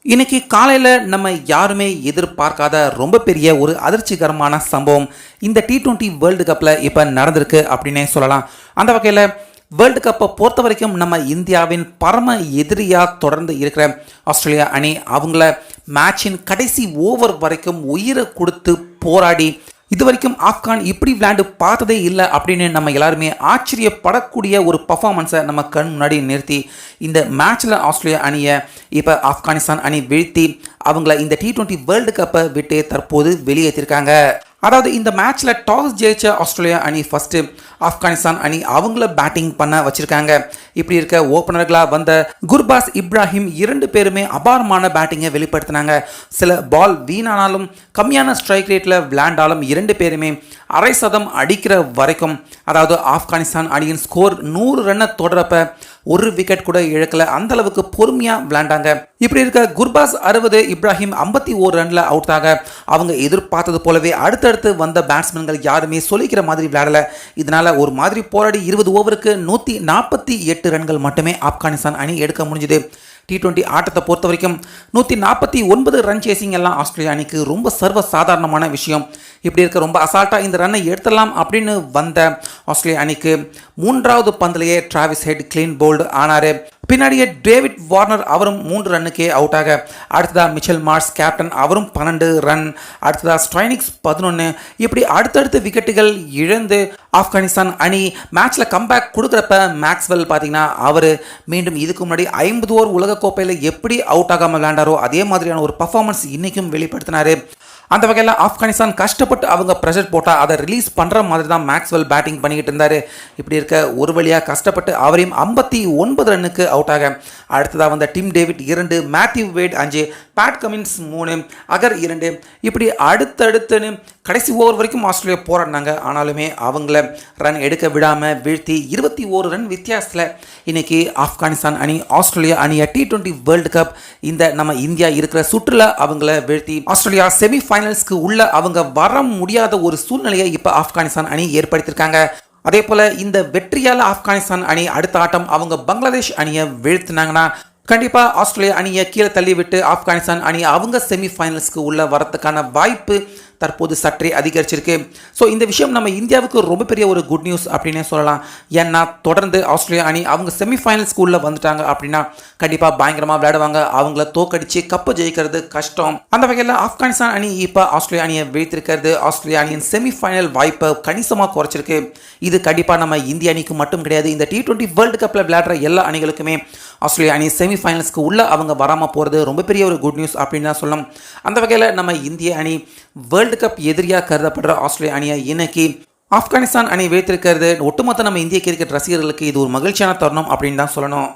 இன்னைக்கு காலையில் நம்ம யாருமே எதிர்பார்க்காத ரொம்ப பெரிய ஒரு அதிர்ச்சிகரமான சம்பவம் இந்த T20 வேர்ல்டு கப்பில் இப்போ நடந்திருக்கு அப்படின்னே சொல்லலாம். அந்த வகையில் வேர்ல்டு கப்பை பொறுத்த வரைக்கும் நம்ம இந்தியாவின் பரம எதிரியாக தொடர்ந்து இருக்கிற ஆஸ்திரேலியா அணி அவங்கள மேட்சின் கடைசி ஓவர் வரைக்கும் உயிரை கொடுத்து போராடி இது வரைக்கும் ஆப்கான் இப்படி விளையாண்டு பார்த்ததே இல்லை அப்படின்னு நம்ம எல்லாருமே ஆச்சரியப்படக்கூடிய ஒரு பர்ஃபார்மன்ஸை நம்ம கண் முன்னாடி நிறுத்தி இந்த மேட்ச்சில் ஆஸ்திரேலியா அணியை இப்போ ஆப்கானிஸ்தான் அணி வீழ்த்தி அவங்கள இந்த T20 வேர்ல்டு கப்பை விட்டு தற்போது வெளியேற்றிருக்காங்க. அதாவது இந்த மேட்ச்சில் டாஸ் ஜெயிச்ச ஆஸ்திரேலியா அணி ஃபஸ்ட்டு ஆப்கானிஸ்தான் அணி அவங்கள பேட்டிங் பண்ண வச்சுருக்காங்க. இப்படி இருக்க ஓப்பனர்களாக வந்த குர்பாஸ் இப்ராஹிம் 2 பேருமே அபாரமான பேட்டிங்கை வெளிப்படுத்தினாங்க. சில பால் வீணானாலும் கம்மியான ஸ்ட்ரைக் ரேட்டில் விளையாண்டாலும் 2 பேருமே அரை சதம் அடிக்கிற வரைக்கும், அதாவது ஆப்கானிஸ்தான் அணியின் ஸ்கோர் 100 ரன்னை தொடரப்ப ஒரு விக்கெட் கூட இழக்கல, அந்த அளவுக்கு பொறுமையாக விளையாண்டாங்க. இப்படி இருக்க குர்பாஸ் 60, இப்ராஹிம் 51 ரன்ல அவுட் ஆக அவங்க எதிர்பார்த்தது போலவே அடுத்தடுத்து வந்த பேட்ஸ்மேன்கள் யாருமே சொல்லிக்கிற மாதிரி விளையாடல. இதனால ஒரு மாதிரி போராடி 20 ஓவருக்கு 148 ரன்கள் மட்டுமே ஆப்கானிஸ்தான் அணி எடுக்க முடிஞ்சது. T20 ஆட்டத்தை பொறுத்த வரைக்கும் 149 ரன் சேசிங் எல்லாம் ஆஸ்திரேலியா அணிக்கு ரொம்ப சர்வ சாதாரணமான விஷயம். இப்படி இருக்க ரொம்ப அசால்ட்டாக இந்த ரன்னை எடுத்துடலாம் அப்படின்னு வந்த ஆஸ்திரேலியா அணிக்கு 3வது பந்திலேயே டிராவிஸ் ஹெட் கிளீன் போல்டு ஆனார். பின்னாடியே டேவிட் வார்னர் அவரும் 3 ரன்னுக்கே அவுட் ஆக, அடுத்ததாக மிச்சல் மார்ஸ் கேப்டன் அவரும் 12 ரன், அடுத்ததாக ஸ்ட்ரைனிக்ஸ் 11, இப்படி அடுத்தடுத்து விக்கெட்டுகள் இழந்து ஆப்கானிஸ்தான் அணி மேட்ச்சில் கம்பேக் கொடுக்குறப்ப மேக்ஸ்வெல் பார்த்தீங்கன்னா அவர் மீண்டும் இதுக்கு முன்னாடி 50 ஓவர் உலகக்கோப்பையில் எப்படி அவுட் ஆகாமல் விளையாண்டாரோ அதே மாதிரியான ஒரு பர்ஃபார்மன்ஸ் இன்றைக்கும் வெளிப்படுத்தினார். அந்த வகையில் ஆப்கானிஸ்தான் கஷ்டப்பட்டு அவங்க ப்ரெஷர் போட்டால் அதை ரிலீஸ் பண்ணுற மாதிரி தான் மேக்ஸ்வெல் பேட்டிங் பண்ணிக்கிட்டு இருந்தார். இப்படி இருக்க ஒரு வழியாக கஷ்டப்பட்டு அவரையும் 59 ரன்னுக்கு அவுட் ஆக, அடுத்ததாக வந்த Tim David 2, Matthew Wade 5, Pat Cummins 3, Agar 2, இப்படி அடுத்தடுத்துன்னு கடைசி ஓவர் வரைக்கும் ஆஸ்திரேலியா போராடினாங்க. ஆனாலுமே அவங்கள ரன் எடுக்க விடாமல் வீழ்த்தி 21 ரன் வித்தியாசத்தில் இன்னைக்கு ஆப்கானிஸ்தான் அணி ஆஸ்திரேலியா அணியை T20 வேர்ல்டு கப் இந்த நம்ம இந்தியா இருக்கிற சுற்றுல அவங்கள வீழ்த்தி ஆஸ்திரேலியா செமிஃபைனல்ஸ்க்கு உள்ள அவங்க வர முடியாத ஒரு சூழ்நிலையை இப்போ ஆப்கானிஸ்தான் அணி ஏற்படுத்தியிருக்காங்க. அதே போல் இந்த வெற்றியால் ஆப்கானிஸ்தான் அணி அடுத்த ஆட்டம் அவங்க பங்களாதேஷ் அணியை வீழ்த்தினாங்கன்னா கண்டிப்பாக ஆஸ்திரேலியா அணியை கீழே தள்ளி விட்டு ஆப்கானிஸ்தான் அணி அவங்க செமிஃபைனல்ஸ்க்கு உள்ள வரத்துக்கான வாய்ப்பு தற்போது சற்றே அதிகரிச்சிருக்கு. ஸோ இந்த விஷயம் நம்ம இந்தியாவுக்கு ரொம்ப பெரிய ஒரு குட் நியூஸ் அப்படின்னே சொல்லலாம். ஏன்னா தொடர்ந்து ஆஸ்திரேலியா அணி அவங்க செமிஃபைனல்ஸ்க்கு உள்ள வந்துட்டாங்க அப்படின்னா கண்டிப்பாக பயங்கரமாக விளையாடுவாங்க. அவங்கள தோக்கடிச்சு கப்பு ஜெயிக்கிறது கஷ்டம். அந்த வகையில் ஆப்கானிஸ்தான் அணி இப்போ ஆஸ்திரேலியா அணியை வீழ்த்திருக்கிறது ஆஸ்திரேலியா அணியின் செமிஃபைனல் வாய்ப்பை கணிசமாக குறைச்சிருக்கு. இது கண்டிப்பாக நம்ம இந்திய அணிக்கு மட்டும் கிடையாது, இந்த T20 வேர்ல்டு கப்பில் விளையாடுற எல்லா அணிகளுக்குமே ஆஸ்திரேலியா அணி செமிஃபைனல்ஸ்க்கு உள்ள அவங்க வராமல் போகிறது ரொம்ப பெரிய ஒரு குட் நியூஸ் அப்படின்னு தான் சொல்லலாம். அந்த வகையில் நம்ம இந்திய அணி வேர்ல்டு கப் எதிரியாக கருதப்படுற ஆஸ்திரேலியா அணியை இன்னைக்கு ஆப்கானிஸ்தான் அணி வைத்திருக்கிறது ஒட்டுமொத்த நம்ம இந்திய கிரிக்கெட் ரசிகர்களுக்கு இது ஒரு மகிழ்ச்சியான தருணம் அப்படின்னு தான் சொல்லணும்.